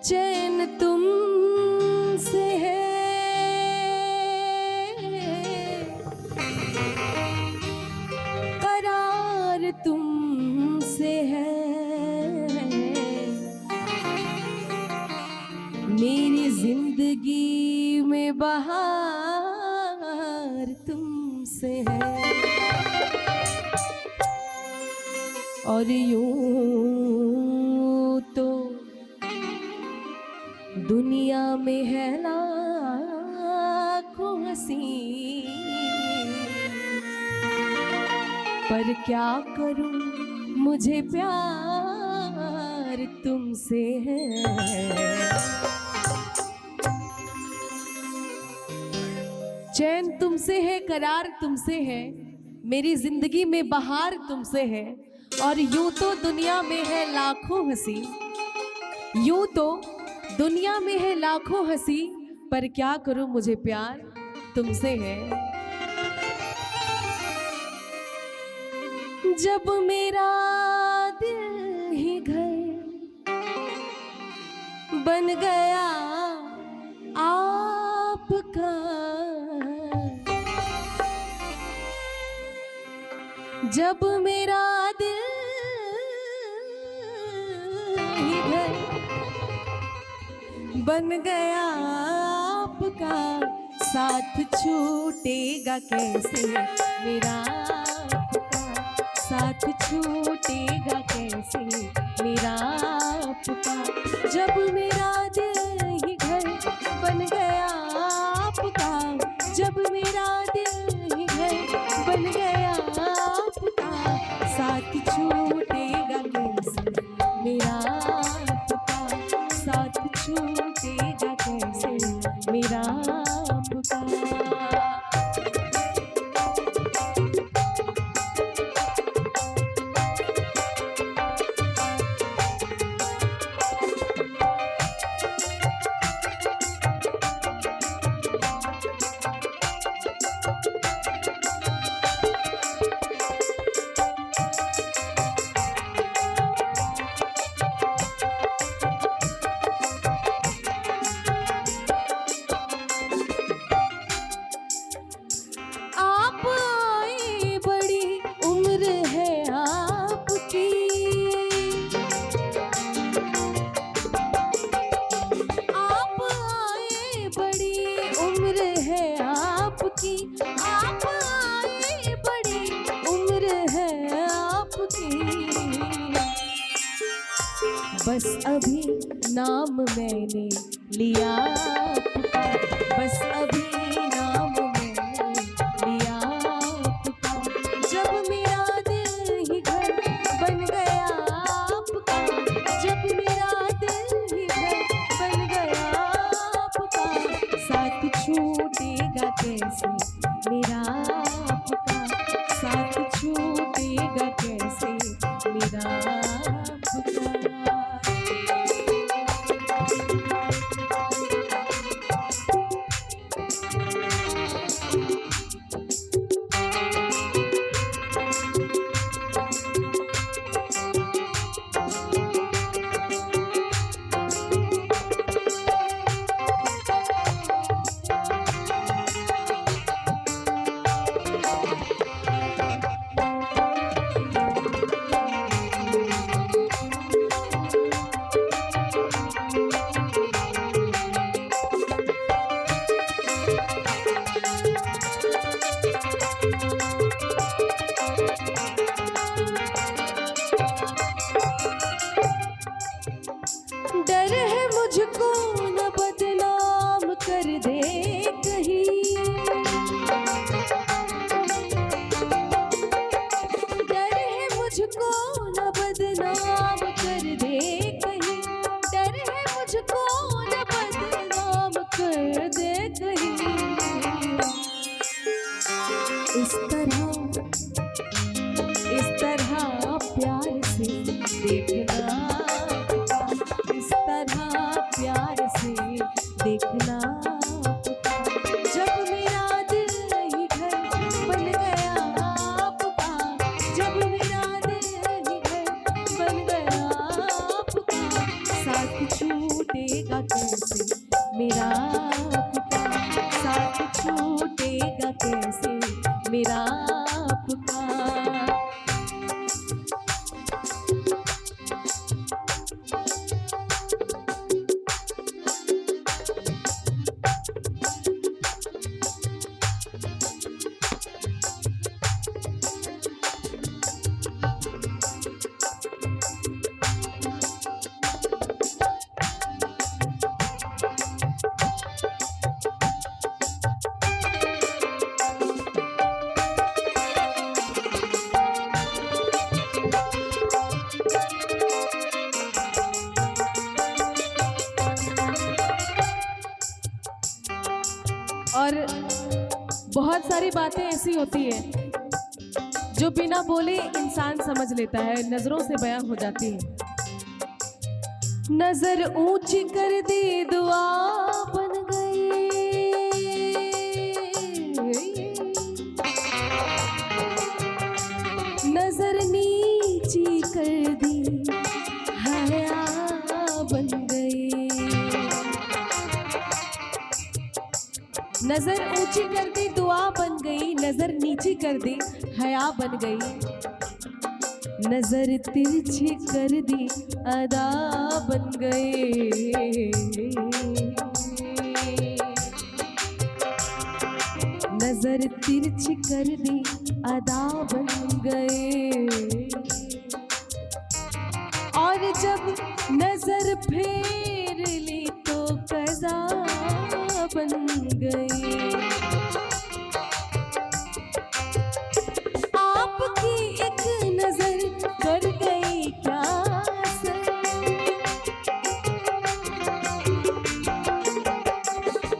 चैन तुमसे है, करार तुमसे है, मेरी जिंदगी में बहार तुमसे है। और यूं तो दुनिया में है लाखों हंसी, पर क्या करूं मुझे प्यार तुमसे है। चैन तुमसे है, करार तुमसे है, मेरी जिंदगी में बहार तुमसे है। और यूं तो दुनिया में है लाखों हंसी, यूं तो दुनिया में है लाखों हंसी, पर क्या करूं मुझे प्यार तुमसे है। जब मेरा दिल ही घर बन गया आपका, जब मेरा दिल ही घर बन गया आपका, साथ छूटेगा कैसे मेरा आपका, साथ छूटेगा कैसे मेरा आपका। जब मेरा दिल ही घर बन गया आपका, जब मेरा दिल ही घर बन गया आपका, साथ छूटेगा कैसे मेरा आपका, साथ छूटेगा कैसे मेरा आपका। आप आए बड़ी उम्र है आपकी, बस अभी नाम मैंने लिया आपका, बस अभी नाम मैंने लिया आपका। जब मेरा दिल ही घर बन गया आपका, जब मेरा दिल ही घर बन गया आपका, साथ छूटेगा कैसे मेरा आपका, साथ छूटेगा कैसे मेरा आपका। डर है मुझको न बदनाम कर दे कहीं, डर है मुझको न बदनाम कर दे कहीं, डर है मुझको न बदनाम कर दे कहीं। इस तरह प्यार से देखना, इस तरह प्यार से देखना। जब मेरा दिल ही घर बन गया आपका, जब मेरा दिल ही घर बन गया आपका, साथ छूटे छूटेगा कैसे मेरा आपका, साथ छूटेगा कैसे मेरा आपका। और बहुत सारी बातें ऐसी होती है जो बिना बोले इंसान समझ लेता है, नजरों से बयां हो जाती है। नजर ऊंची कर दी दुआ बन गई, नजर नीची कर दी हया बन गई। नजर ऊंची कर दी दुआ बन गई, नजर नीची कर दी हया बन गई। नजर तिरछी कर दी अदा बन गई, नजर तिरछी कर दी अदा बन गई। और जब नजर फेर ली तो कज़ा बन गई। आपकी एक नजर कर गई क्या असर,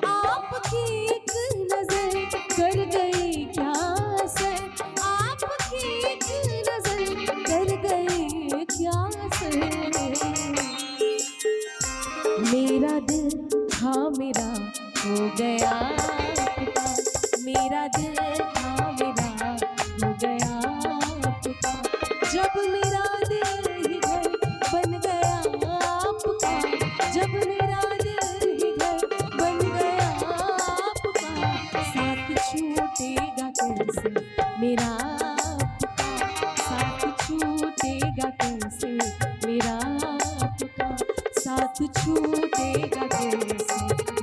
आपकी एक नजर कर गई क्या असर, आपकी एक नजर कर गई क्या असर। मेरा दिल था मेरा हो गया आपका, मेरा दिल था मेरा हो गया आपका। जब मेरा दिल ही घर बन गया आपका, जब मेरा दिल ही घर बन गया आपका। साथ छूटेगा कैसे मेरा आपका, साथ छूटेगा कैसे मेरा आपका, साथ छूटेगा कैसे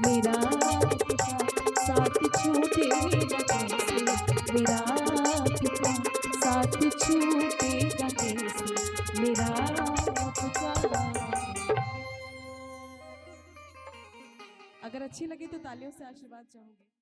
मेरा आपका, साथ छूटेगा कैसे मेरा आपका, साथ छूटेगा कैसे मेरा आपका। अगर अच्छी लगी तो तालियों से आशीर्वाद चाहूंगी।